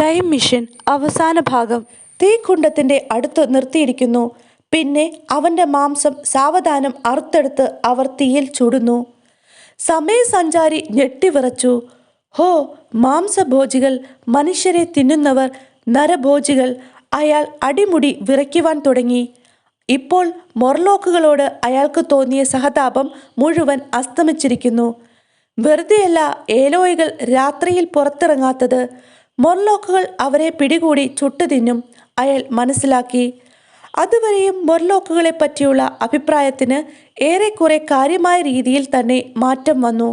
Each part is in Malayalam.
ടൈം മിഷൻ അവസാന ഭാഗം. തീക്കുണ്ടത്തിൻ്റെ അടുത്ത് നിർത്തിയിരിക്കുന്നു. പിന്നെ അവൻ്റെ മാംസം സാവധാനം അറുത്തെടുത്ത് അവർ തീയിൽ ചുടുന്നു. സമയസഞ്ചാരി ഞെട്ടിവിറച്ചു. ഹോ, മാംസഭോജികൾ, മനുഷ്യരെ തിന്നുന്നവർ, നരഭോജികൾ! അയാൾ അടിമുടി വിറയ്ക്കുവാൻ തുടങ്ങി. ഇപ്പോൾ മൊർലോക്കുകളോട് അയാൾക്ക് തോന്നിയ സഹതാപം മുഴുവൻ അസ്തമിച്ചിരിക്കുന്നു. വെറുതെയല്ല ഏലോയികൾ രാത്രിയിൽ പുറത്തിറങ്ങാത്തത്. മൊർലോക്കുകൾ അവരെ പിടികൂടി ചുട്ടുതിന്നും അയാൾ മനസ്സിലാക്കി. അതുവരെയും മൊർലോക്കുകളെ പറ്റിയുള്ള അഭിപ്രായത്തിന് ഏറെക്കുറെ കാര്യമായ രീതിയിൽ തന്നെ മാറ്റം വന്നു.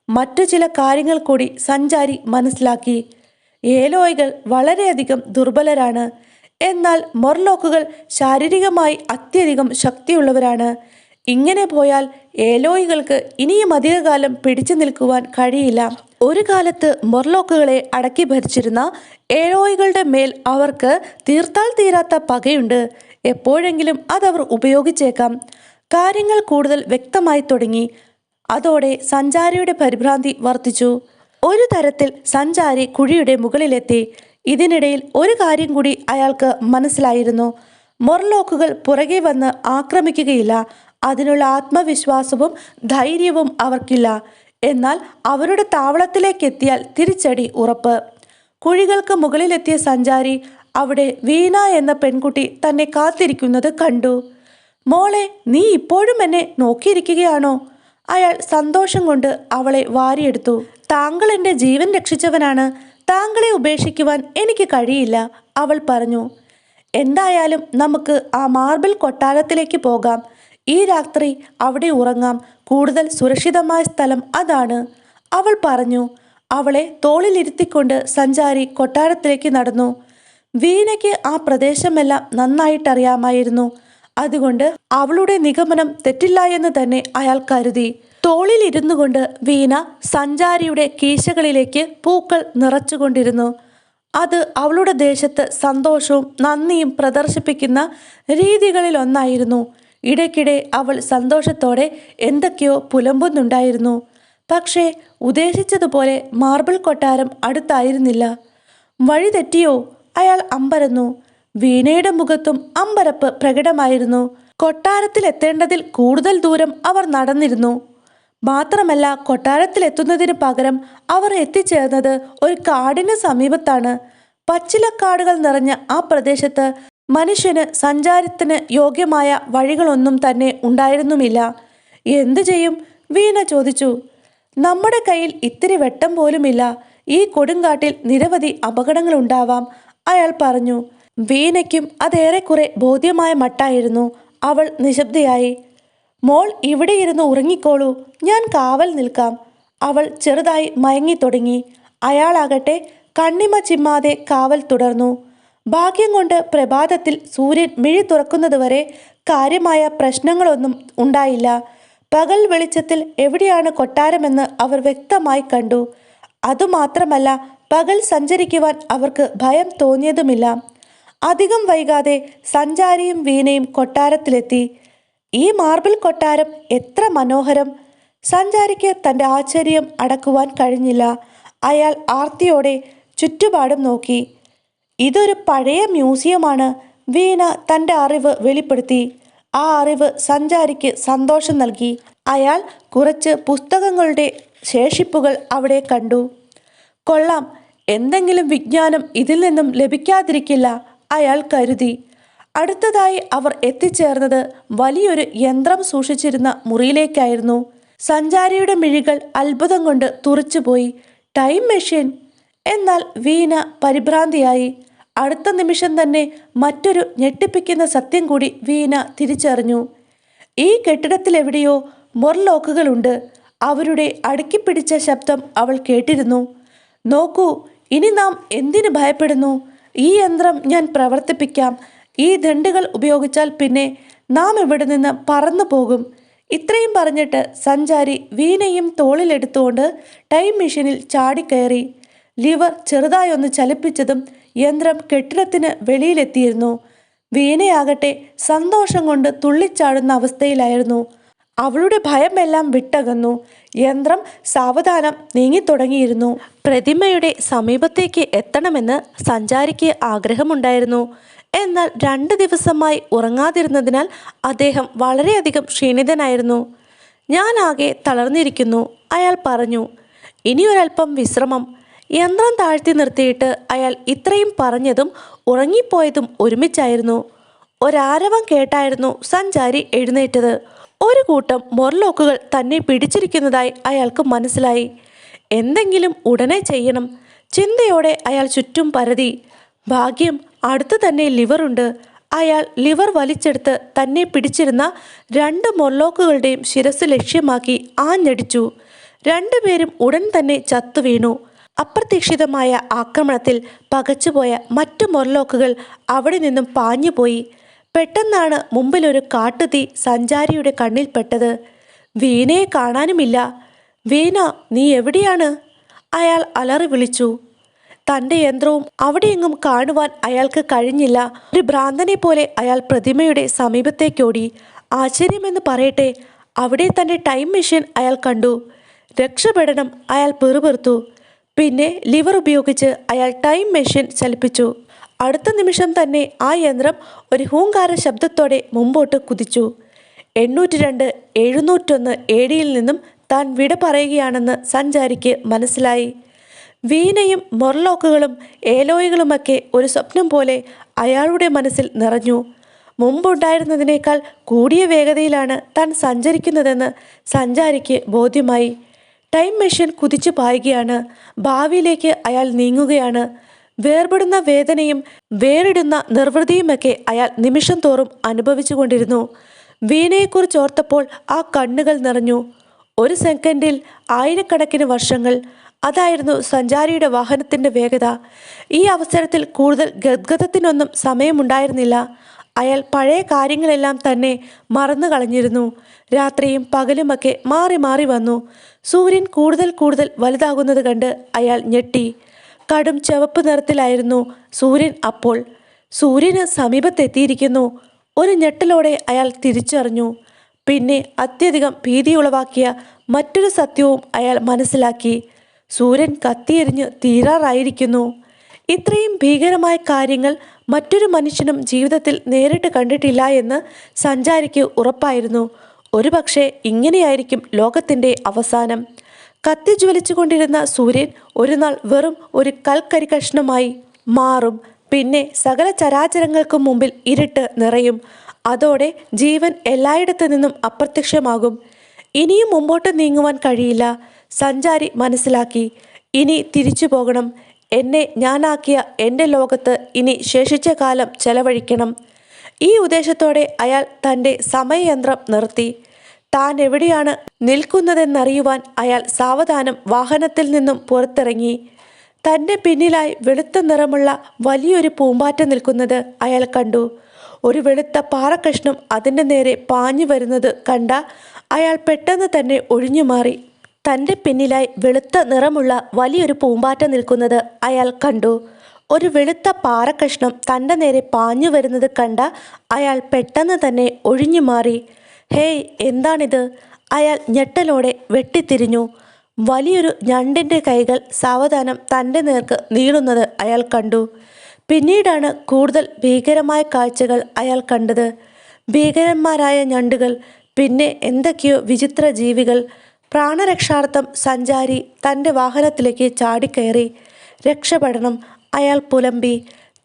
മറ്റു ചില കാര്യങ്ങൾ കൂടി സഞ്ചാരി മനസ്സിലാക്കി. ഏലോയികൾ വളരെയധികം ദുർബലരാണ്. എന്നാൽ മൊർലോക്കുകൾ ശാരീരികമായി അത്യധികം ശക്തിയുള്ളവരാണ്. ഇങ്ങനെ പോയാൽ ഏലോയികൾക്ക് ഇനിയും അധികകാലം പിടിച്ചു നിൽക്കുവാൻ കഴിയില്ല. ഒരു കാലത്ത് മൊർലോക്കുകളെ അടക്കി ഭരിച്ചിരുന്ന ഏലോയികളുടെ മേൽ അവർക്ക് തീർത്താൽ തീരാത്ത പകയുണ്ട്. എപ്പോഴെങ്കിലും അതവർ ഉപയോഗിച്ചേക്കാം. കാര്യങ്ങൾ കൂടുതൽ വ്യക്തമായി തുടങ്ങി. അതോടെ സഞ്ചാരിയുടെ പരിഭ്രാന്തി വർദ്ധിച്ചു. ഒരു തരത്തിൽ സഞ്ചാരി കുഴിയുടെ മുകളിലെത്തി. ഇതിനിടയിൽ ഒരു കാര്യം കൂടി അയാൾക്ക് മനസ്സിലായിരുന്നു. മൊർലോക്കുകൾ പുറകെ വന്ന് ആക്രമിക്കുകയില്ല. അതിനുള്ള ആത്മവിശ്വാസവും ധൈര്യവും അവർക്കില്ല. എന്നാൽ അവരുടെ താവളത്തിലേക്കെത്തിയാൽ തിരിച്ചടി ഉറപ്പ്. കുഴികൾക്ക് മുകളിലെത്തിയ സഞ്ചാരി അവിടെ വീണ എന്ന പെൺകുട്ടി തന്നെ കാത്തിരിക്കുന്നത് കണ്ടു. മോളെ, നീ ഇപ്പോഴും എന്നെ നോക്കിയിരിക്കുകയാണോ? അയാൾ സന്തോഷം കൊണ്ട് അവളെ വാരിയെടുത്തു. താങ്കൾ എൻ്റെ ജീവൻ രക്ഷിച്ചവനാണ്. താങ്കളെ ഉപേക്ഷിക്കുവാൻ എനിക്ക് കഴിയില്ല, അവൾ പറഞ്ഞു. എന്തായാലും നമുക്ക് ആ മാർബിൾ കൊട്ടാരത്തിലേക്ക് പോകാം. ഈ രാത്രി അവിടെ ഉറങ്ങാം. കൂടുതൽ സുരക്ഷിതമായ സ്ഥലം അതാണ്, അവൾ പറഞ്ഞു. അവളെ തോളിലിരുത്തിക്കൊണ്ട് സഞ്ചാരി കൊട്ടാരത്തിലേക്ക് നടന്നു. വീണയ്ക്ക് ആ പ്രദേശമെല്ലാം നന്നായിട്ടറിയാമായിരുന്നു. അതുകൊണ്ട് അവളുടെ നിഗമനം തെറ്റില്ല എന്ന് തന്നെ അയാൾ കരുതി. തോളിലിരുന്നു കൊണ്ട് വീണ സഞ്ചാരിയുടെ കീശകളിലേക്ക് പൂക്കൾ നിറച്ചുകൊണ്ടിരുന്നു. അത് അവളുടെ ദേശത്ത് സന്തോഷവും നന്ദിയും പ്രദർശിപ്പിക്കുന്ന രീതികളിലൊന്നായിരുന്നു. ഇടയ്ക്കിടെ അവൾ സന്തോഷത്തോടെ എന്തൊക്കെയോ പുലമ്പുന്നുണ്ടായിരുന്നു. പക്ഷേ ഉദ്ദേശിച്ചതുപോലെ മാർബിൾ കൊട്ടാരം അടുത്തായിരുന്നില്ല. വഴി തെറ്റിയോ? അയാൾ അമ്പരന്നു. വീണയുടെ മുഖത്തും അമ്പരപ്പ് പ്രകടമായിരുന്നു. കൊട്ടാരത്തിലെത്തേണ്ടതിൽ കൂടുതൽ ദൂരം അവർ നടന്നിരുന്നു. മാത്രമല്ല, കൊട്ടാരത്തിലെത്തുന്നതിന് പകരം അവർ എത്തിച്ചേർന്നത് ഒരു കാടിന് സമീപത്താണ്. പച്ചിലക്കാടുകൾ നിറഞ്ഞ ആ പ്രദേശത്ത് മനുഷ്യന് സഞ്ചാരത്തിന് യോഗ്യമായ വഴികളൊന്നും തന്നെ ഉണ്ടായിരുന്നുമില്ല. എന്തു ചെയ്യും? വീണ ചോദിച്ചു. നമ്മുടെ കയ്യിൽ ഇത്തിരി വെട്ടം പോലുമില്ല. ഈ കൊടുങ്കാട്ടിൽ നിരവധി അപകടങ്ങളുണ്ടാവാം, അയാൾ പറഞ്ഞു. വീണയ്ക്കും അതേറെക്കുറെ ബോധ്യമായ മട്ടായിരുന്നു. അവൾ നിശബ്ദയായി. മോൾ ഇവിടെ ഇരുന്ന് ഉറങ്ങിക്കോളൂ, ഞാൻ കാവൽ നിൽക്കാം. അവൾ ചെറുതായി മയങ്ങി തുടങ്ങി. അയാളാകട്ടെ കണ്ണിമ ചിമ്മാതെ കാവൽ തുടർന്നു. ഭാഗ്യം കൊണ്ട് പ്രഭാതത്തിൽ സൂര്യൻ മിഴി തുറക്കുന്നതുവരെ കാര്യമായ പ്രശ്നങ്ങളൊന്നും ഉണ്ടായില്ല. പകൽ വെളിച്ചത്തിൽ എവിടെയാണ് കൊട്ടാരമെന്ന് അവർ വ്യക്തമായി കണ്ടു. അതുമാത്രമല്ല, പകൽ സഞ്ചരിക്കുവാൻ അവർക്ക് ഭയം തോന്നിയതുമില്ല. അധികം വൈകാതെ സഞ്ചാരിയും വീണയും കൊട്ടാരത്തിലെത്തി. ഈ മാർബിൾ കൊട്ടാരം എത്ര മനോഹരം! സഞ്ചാരിക്ക് തൻ്റെ ആശ്ചര്യം അടക്കുവാൻ കഴിഞ്ഞില്ല. അയാൾ ആർത്തിയോടെ ചുറ്റുപാടും നോക്കി. ഇതൊരു പഴയ മ്യൂസിയമാണ്. വീണ തൻ്റെ അറിവ് വെളിപ്പെടുത്തി. ആ അറിവ് സഞ്ചാരിക്ക് സന്തോഷം നൽകി. അയാൾ കുറച്ച് പുസ്തകങ്ങളുടെ ശേഷിപ്പുകൾ അവിടെ കണ്ടു. കൊള്ളാം, എന്തെങ്കിലും വിജ്ഞാനം ഇതിൽ നിന്നും ലഭിക്കാതിരിക്കില്ല, അയാൾ കരുതി. അടുത്തതായി അവർ എത്തിച്ചേർന്നത് വലിയൊരു യന്ത്രം സൂക്ഷിച്ചിരുന്ന മുറിയിലേക്കായിരുന്നു. സഞ്ചാരിയുടെ മിഴികൾ അത്ഭുതം കൊണ്ട് തുറച്ചുപോയി. Time machine! എന്നാൽ വീണ പരിഭ്രാന്തിയായി. അടുത്ത നിമിഷം തന്നെ മറ്റൊരു ഞെട്ടിപ്പിക്കുന്ന സത്യം കൂടി വീണ തിരിച്ചറിഞ്ഞു. ഈ കെട്ടിടത്തിലെവിടെയോ മൊർലോക്കുകളുണ്ട്. അവരുടെ അടുക്കിപ്പിടിച്ച ശബ്ദം അവൾ കേട്ടിരുന്നു. നോക്കൂ, ഇനി നാം എന്തിനു ഭയപ്പെടുന്നു? ഈ യന്ത്രം ഞാൻ പ്രവർത്തിപ്പിക്കാം. ഈ ദണ്ഡുകൾ ഉപയോഗിച്ചാൽ പിന്നെ നാം ഇവിടെ നിന്ന് പറന്നു പോകും. ഇത്രയും പറഞ്ഞിട്ട് സഞ്ചാരി വീണയും തോളിലെടുത്തുകൊണ്ട് ടൈം മെഷീനിൽ ചാടിക്കയറി. ലിവർ ചെറുതായൊന്ന് ചലിപ്പിച്ചതും യന്ത്രം കെട്ടിടത്തിന് വെളിയിലെത്തിയിരുന്നു. വീണയാകട്ടെ സന്തോഷം കൊണ്ട് തുള്ളിച്ചാടുന്ന അവസ്ഥയിലായിരുന്നു. അവളുടെ ഭയമെല്ലാം വിട്ടകന്നു. യന്ത്രം സാവധാനം നീങ്ങിത്തുടങ്ങിയിരുന്നു. പ്രതിമയുടെ സമീപത്തേക്ക് എത്തണമെന്ന് സഞ്ചാരിക്ക് ആഗ്രഹമുണ്ടായിരുന്നു. എന്നാൽ 2 ദിവസമായി ഉറങ്ങാതിരുന്നതിനാൽ അദ്ദേഹം വളരെയധികം ക്ഷീണിതനായിരുന്നു. ഞാൻ ആകെ തളർന്നിരിക്കുന്നു, അയാൾ പറഞ്ഞു. ഇനിയൊരൽപ്പം വിശ്രമം. യന്ത്രം താഴ്ത്തി നിർത്തിയിട്ട് അയാൾ ഇത്രയും പറഞ്ഞതും ഉറങ്ങിപ്പോയതും ഒരുമിച്ചായിരുന്നു. ഒരാരവം കേട്ടായിരുന്നു സഞ്ചാരി എഴുന്നേറ്റത്. ഒരു കൂട്ടം മൊർലോക്കുകൾ തന്നെ പിടിച്ചിരിക്കുന്നതായി അയാൾക്ക് മനസ്സിലായി. എന്തെങ്കിലും ഉടനെ ചെയ്യണം. ചിന്തയോടെ അയാൾ ചുറ്റും പരതി. ഭാഗ്യം, അടുത്തു തന്നെ ലിവറുണ്ട്. അയാൾ ലിവർ വലിച്ചെടുത്ത് തന്നെ പിടിച്ചിരുന്ന 2 മൊർലോക്കുകളുടെയും ശിരസ് ലക്ഷ്യമാക്കി ആഞ്ഞടിച്ചു. 2 പേരും ഉടൻ തന്നെ ചത്തുവീണു. അപ്രതീക്ഷിതമായ ആക്രമണത്തിൽ പകച്ചുപോയ മറ്റു മൊർലോക്കുകൾ അവിടെ നിന്നും പാഞ്ഞുപോയി. പെട്ടെന്നാണ് മുമ്പിലൊരു കാട്ടുതീ സഞ്ചാരിയുടെ കണ്ണിൽപ്പെട്ടത്. വീണയെ കാണാനുമില്ല. വീണ, നീ എവിടെയാണ്? അയാൾ അലറി വിളിച്ചു. തൻ്റെ യന്ത്രവും അവിടെയെങ്ങും കാണുവാൻ അയാൾക്ക് കഴിഞ്ഞില്ല. ഒരു ഭ്രാന്തനെ പോലെ അയാൾ പ്രതിമയുടെ സമീപത്തേക്കോടി. ആശ്ചര്യമെന്ന് പറയട്ടെ, അവിടെ തൻ്റെ ടൈം മെഷീൻ അയാൾ കണ്ടു. രക്ഷപ്പെടണം, അയാൾ പിറുപിറുത്തു. പിന്നെ ലിവർ ഉപയോഗിച്ച് അയാൾ ടൈം മെഷീൻ ചലിപ്പിച്ചു. അടുത്ത നിമിഷം തന്നെ ആ യന്ത്രം ഒരു ഹൂങ്കാര ശബ്ദത്തോടെ മുമ്പോട്ട് കുതിച്ചു. 802 701 AD-യിൽ നിന്നും താൻ വിട പറയുകയാണെന്ന് സഞ്ചാരിക്ക് മനസ്സിലായി. വീണയും മൊർലോക്കുകളും ഏലോയികളുമൊക്കെ ഒരു സ്വപ്നം പോലെ അയാളുടെ മനസ്സിൽ നിറഞ്ഞു. മുമ്പുണ്ടായിരുന്നതിനേക്കാൾ കൂടിയ വേഗതയിലാണ് താൻ സഞ്ചരിക്കുന്നതെന്ന് സഞ്ചാരിക്ക് ബോധ്യമായി. ടൈം മെഷീൻ കുതിച്ചു പായുകയാണ്. ഭാവിയിലേക്ക് അയാൾ നീങ്ങുകയാണ്. വേർപെടുന്ന വേദനയും വേറിടുന്ന നിർവൃതിയുമൊക്കെ അയാൾ നിമിഷം തോറും അനുഭവിച്ചു കൊണ്ടിരുന്നു. വീണയെക്കുറിച്ച് ഓർത്തപ്പോൾ ആ കണ്ണുകൾ നിറഞ്ഞു. ഒരു സെക്കൻഡിൽ ആയിരക്കണക്കിന് വർഷങ്ങൾ. അതായിരുന്നു സഞ്ചാരിയുടെ വാഹനത്തിൻ്റെ വേഗത. ഈ അവസരത്തിൽ കൂടുതൽ ഗദ്ഗതത്തിനൊന്നും സമയമുണ്ടായിരുന്നില്ല. അയാൾ പഴയ കാര്യങ്ങളെല്ലാം തന്നെ മറന്നു കളഞ്ഞിരുന്നു. രാത്രിയും പകലുമൊക്കെ മാറി മാറി വന്നു. സൂര്യൻ കൂടുതൽ കൂടുതൽ വലുതാകുന്നത് കണ്ട് അയാൾ ഞെട്ടി. കടും ചുവപ്പ് നിറത്തിലായിരുന്നു സൂര്യൻ അപ്പോൾ. സൂര്യന് സമീപത്തെത്തിയിരിക്കുന്നു. ഒരു ഞെട്ടലോടെ അയാൾ തിരിച്ചറിഞ്ഞു. പിന്നെ അത്യധികം ഭീതിയുളവാക്കിയ മറ്റൊരു സത്യവും അയാൾ മനസ്സിലാക്കി. സൂര്യൻ കത്തിയെരിഞ്ഞ് തീരാറായിരിക്കുന്നു. ഇത്രയും ഭീകരമായ കാര്യങ്ങൾ മറ്റൊരു മനുഷ്യനും ജീവിതത്തിൽ നേരിട്ട് കണ്ടിട്ടില്ല എന്ന് സഞ്ചാരിക്ക് ഉറപ്പായിരുന്നു. ഒരുപക്ഷെ ഇങ്ങനെയായിരിക്കും ലോകത്തിൻ്റെ അവസാനം. കത്തിജ്വലിച്ചു കൊണ്ടിരുന്ന സൂര്യൻ ഒരു നാൾ വെറും ഒരു കൽക്കരി കഷ്ണമായി മാറും. പിന്നെ സകല ചരാചരങ്ങൾക്കും മുമ്പിൽ ഇരുട്ട് നിറയും. അതോടെ ജീവൻ എല്ലായിടത്തു നിന്നും അപ്രത്യക്ഷമാകും. ഇനിയും മുമ്പോട്ട് നീങ്ങുവാൻ കഴിയില്ല. സഞ്ചാരി മനസ്സിലാക്കി. ഇനി തിരിച്ചു പോകണം. എന്നെ ഞാനാക്കിയ എൻ്റെ ലോകത്ത് ഇനി ശേഷിച്ച കാലം ചെലവഴിക്കണം. ഈ ഉദ്ദേശത്തോടെ അയാൾ തൻ്റെ സമയയന്ത്രം നിർത്തി. താൻ എവിടെയാണ് നിൽക്കുന്നതെന്നറിയുവാൻ അയാൾ സാവധാനം വാഹനത്തിൽ നിന്നും പുറത്തിറങ്ങി. തൻ്റെ പിന്നിലായി വെളുത്ത നിറമുള്ള വലിയൊരു പൂമ്പാറ്റ നിൽക്കുന്നത് അയാൾ കണ്ടു. ഒരു വെളുത്ത പാറക്കഷ്ണം അതിൻ്റെ നേരെ പാഞ്ഞു വരുന്നത് കണ്ട അയാൾ പെട്ടെന്ന് തന്നെ ഒഴിഞ്ഞു മാറി. തൻ്റെ പിന്നിലായി വെളുത്ത നിറമുള്ള വലിയൊരു പൂമ്പാറ്റ നിൽക്കുന്നത് അയാൾ കണ്ടു. ഒരു വെളുത്ത പാറക്കഷ്ണം തൻ്റെ നേരെ പാഞ്ഞു വരുന്നത് കണ്ട അയാൾ പെട്ടെന്ന് തന്നെ ഒഴിഞ്ഞു മാറി. ഹേയ്, എന്താണിത്? അയാൾ ഞെട്ടലോടെ വെട്ടിത്തിരിഞ്ഞു. വലിയൊരു ഞണ്ടിൻ്റെ കൈകൾ സാവധാനം തൻ്റെ നേർക്ക് നീളുന്നത് അയാൾ കണ്ടു. പിന്നീടാണ് കൂടുതൽ ഭീകരമായ കാഴ്ചകൾ അയാൾ കണ്ടത്. ഭീകരന്മാരായ ഞണ്ടുകൾ, പിന്നെ എന്തൊക്കെയോ വിചിത്ര ജീവികൾ. പ്രാണരക്ഷാർത്ഥം സഞ്ചാരി തൻ്റെ വാഹനത്തിലേക്ക് ചാടിക്കയറി. രക്ഷപ്പെടണം, അയാൾ പുലമ്പി.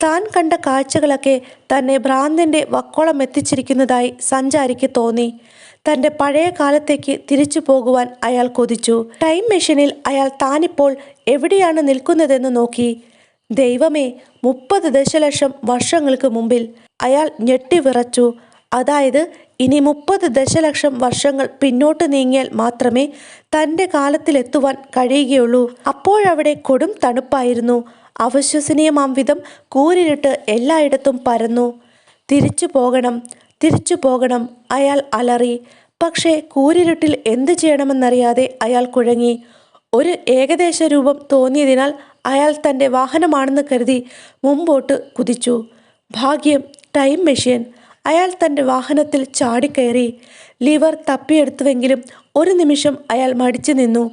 താൻ കണ്ട കാഴ്ചകളൊക്കെ തന്നെ ഭ്രാന്തിൻ്റെ വക്കോളം എത്തിച്ചിരിക്കുന്നതായി സഞ്ചാരിക്ക് തോന്നി. തൻ്റെ പഴയ കാലത്തേക്ക് തിരിച്ചു പോകുവാൻ അയാൾ കൊതിച്ചു. ടൈം മെഷീനിൽ അയാൾ താനിപ്പോൾ എവിടെയാണ് നിൽക്കുന്നതെന്ന് നോക്കി. ദൈവമേ, 30 ദശലക്ഷം വർഷങ്ങൾക്ക് മുമ്പിൽ! അയാൾ ഞെട്ടിവിറച്ചു. അതായത് ഇനി 30 ദശലക്ഷം വർഷങ്ങൾ പിന്നോട്ട് നീങ്ങിയാൽ മാത്രമേ തൻ്റെ കാലത്തിലെത്തുവാൻ കഴിയുകയുള്ളൂ. അപ്പോഴവിടെ കൊടും തണുപ്പായിരുന്നു. അവിശ്വസനീയമാം വിധം കൂരിരുട്ട് എല്ലായിടത്തും പരന്നു. തിരിച്ചു പോകണം, തിരിച്ചു പോകണം, അയാൾ അലറി. പക്ഷേ കൂരിരുട്ടിൽ എന്തു ചെയ്യണമെന്നറിയാതെ അയാൾ കുഴങ്ങി. ഒരു ഏകദേശ രൂപം തോന്നിയതിനാൽ അയാൾ തൻ്റെ വാഹനമാണെന്ന് കരുതി മുമ്പോട്ട് കുതിച്ചു. ഭാഗ്യം, ടൈം മെഷീൻ! അയാൾ തൻ്റെ വാഹനത്തിൽ ചാടിക്കയറി. ലിവർ തപ്പിയെടുത്തുവെങ്കിലും ഒരു നിമിഷം അയാൾ മടിച്ചു നിന്നു.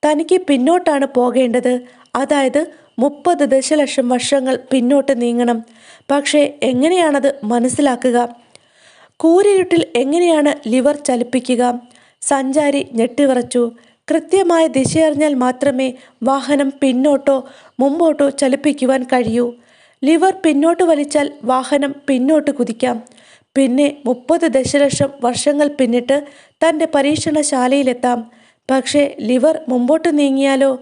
തനിക്ക് പിന്നോട്ടാണ് പോകേണ്ടത്, അതായത് 30 ദശലക്ഷം വർഷങ്ങൾ പിന്നോട്ട് നീങ്ങണം. പക്ഷേ എങ്ങനെയാണത് മനസ്സിലാക്കുക? കൂരിരുട്ടിൽ എങ്ങനെയാണ് ലിവർ ചലിപ്പിക്കുക? സഞ്ചാരി ഞെട്ടിവിറച്ചു. കൃത്യമായ ദിശയറിഞ്ഞാൽ മാത്രമേ വാഹനം പിന്നോട്ടോ മുമ്പോട്ടോ ചലിപ്പിക്കുവാൻ കഴിയൂ. ലിവർ പിന്നോട്ട് വലിച്ചാൽ വാഹനം പിന്നോട്ട് കുതിക്കാം. പിന്നെ 30 ദശലക്ഷം വർഷങ്ങൾ പിന്നിട്ട് തൻ്റെ പരീക്ഷണശാലയിലെത്താം. പക്ഷേ ലിവർ മുമ്പോട്ട് നീങ്ങിയാലോ?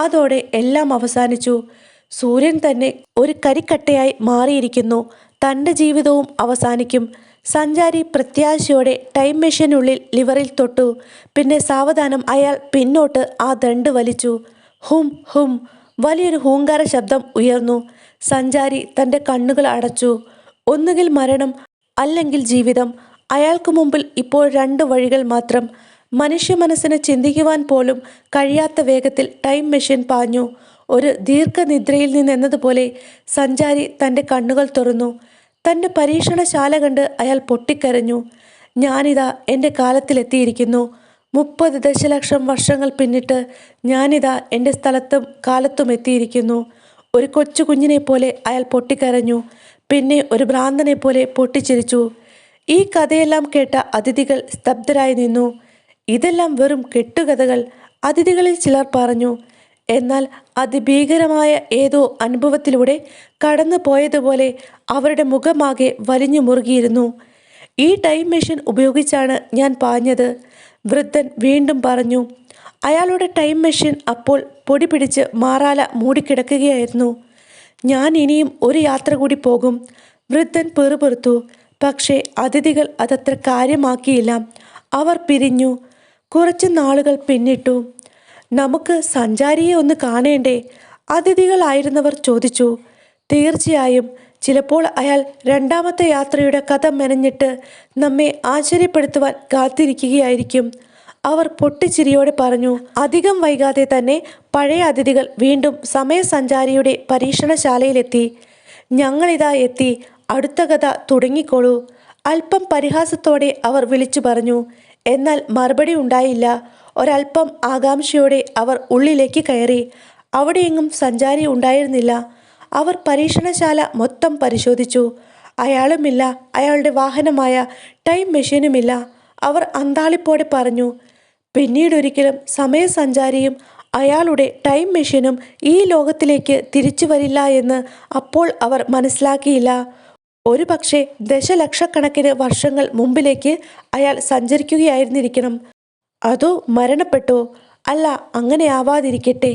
അതോടെ എല്ലാം അവസാനിച്ചു. സൂര്യൻ തന്നെ ഒരു കരിക്കട്ടയായി മാറിയിരിക്കുന്നു. തൻ്റെ ജീവിതവും അവസാനിക്കും. സഞ്ചാരി പ്രത്യാശയോടെ ടൈം മെഷീനുള്ളിൽ ലിവറിൽ തൊട്ടു. പിന്നെ സാവധാനം അയാൾ പിന്നോട്ട് ആ ദണ്ട് വലിച്ചു. ഹും ഹും! വലിയൊരു ഹൂങ്കാര ശബ്ദം ഉയർന്നു. സഞ്ചാരി തൻ്റെ കണ്ണുകൾ അടച്ചു. ഒന്നുകിൽ മരണം, അല്ലെങ്കിൽ ജീവിതം. അയാൾക്ക് മുമ്പിൽ ഇപ്പോൾ 2 വഴികൾ മാത്രം. മനുഷ്യ മനസ്സിന് ചിന്തിക്കുവാൻ പോലും കഴിയാത്ത വേഗത്തിൽ ടൈം മെഷീൻ പാഞ്ഞു. ഒരു ദീർഘനിദ്രയിൽ നിന്നെന്നതുപോലെ സഞ്ചാരി തൻ്റെ കണ്ണുകൾ തുറന്നു. തൻ്റെ പരീക്ഷണശാല കണ്ട് അയാൾ പൊട്ടിക്കരഞ്ഞു. ഞാനിതാ എൻ്റെ കാലത്തിലെത്തിയിരിക്കുന്നു. 30 ദശലക്ഷം വർഷങ്ങൾ പിന്നിട്ട് ഞാനിതാ എൻ്റെ സ്ഥലത്തും കാലത്തും എത്തിയിരിക്കുന്നു. ഒരു കൊച്ചു കുഞ്ഞിനെ പോലെ അയാൾ പൊട്ടിക്കരഞ്ഞു. പിന്നെ ഒരു ഭ്രാന്തനെ പോലെ പൊട്ടിച്ചിരിച്ചു. ഈ കഥയെല്ലാം കേട്ട അതിഥികൾ സ്തബ്ധരായി നിന്നു. ഇതെല്ലാം വെറും കെട്ടുകഥകൾ, അതിഥികളിൽ ചിലർ പറഞ്ഞു. എന്നാൽ അതിഭീകരമായ ഏതോ അനുഭവത്തിലൂടെ കടന്നു പോയതുപോലെ അവരുടെ മുഖമാകെ വലിഞ്ഞു മുറുകിയിരുന്നു. ഈ ടൈം മെഷീൻ ഉപയോഗിച്ചാണ് ഞാൻ പാഞ്ഞത്, വൃദ്ധൻ വീണ്ടും പറഞ്ഞു. അയാളുടെ ടൈം മെഷീൻ അപ്പോൾ പൊടി പിടിച്ച് മാറാല മൂടിക്കിടക്കുകയായിരുന്നു. ഞാൻ ഇനിയും ഒരു യാത്ര കൂടി പോകും, വൃദ്ധൻ പെറുപെറുത്തു. പക്ഷേ അതിഥികൾ അതത്ര കാര്യമാക്കിയില്ല. അവർ പിരിഞ്ഞു. കുറച്ച് നാളുകൾ പിന്നിട്ടു. നമുക്ക് സഞ്ചാരിയെ ഒന്ന് കാണേണ്ടേ? അതിഥികളായിരുന്നവർ ചോദിച്ചു. തീർച്ചയായും. ചിലപ്പോൾ അയാൾ 2ാമത്തെ യാത്രയുടെ കഥ മെനഞ്ഞിട്ട് നമ്മെ ആശ്ചര്യപ്പെടുത്തുവാൻ കാത്തിരിക്കുകയായിരിക്കും, അവർ പൊട്ടിച്ചിരിയോടെ പറഞ്ഞു. അധികം വൈകാതെ തന്നെ പഴയ അതിഥികൾ വീണ്ടും സമയസഞ്ചാരിയുടെ പരീക്ഷണശാലയിലെത്തി. ഞങ്ങളിതാ എത്തി, അടുത്ത കഥ തുടങ്ങിക്കോളൂ, അല്പം പരിഹാസത്തോടെ അവർ വിളിച്ചു പറഞ്ഞു. എന്നാൽ മറുപടി ഉണ്ടായില്ല. ഒരല്പം ആകാംക്ഷയോടെ അവർ ഉള്ളിലേക്ക് കയറി. അവിടെയെങ്ങും സഞ്ചാരി ഉണ്ടായിരുന്നില്ല. അവർ പരീക്ഷണശാല മൊത്തം പരിശോധിച്ചു. അയാളുമില്ല, അയാളുടെ വാഹനമായ ടൈം മെഷീനുമില്ല. അവർ അന്താളിപ്പോടെ പറഞ്ഞു. പിന്നീടൊരിക്കലും സമയസഞ്ചാരിയും അയാളുടെ ടൈം മെഷീനും ഈ ലോകത്തിലേക്ക് തിരിച്ചു വരില്ല എന്ന് അപ്പോൾ അവർ മനസ്സിലാക്കിയില്ല. ഒരു പക്ഷേ ദശലക്ഷക്കണക്കിന് വർഷങ്ങൾ മുമ്പിലേക്ക് അയാൾ സഞ്ചരിക്കുകയായിരുന്നിരിക്കണം. അതോ മരണപ്പെട്ടോ? അല്ല, അങ്ങനെ ആവാതിരിക്കട്ടെ.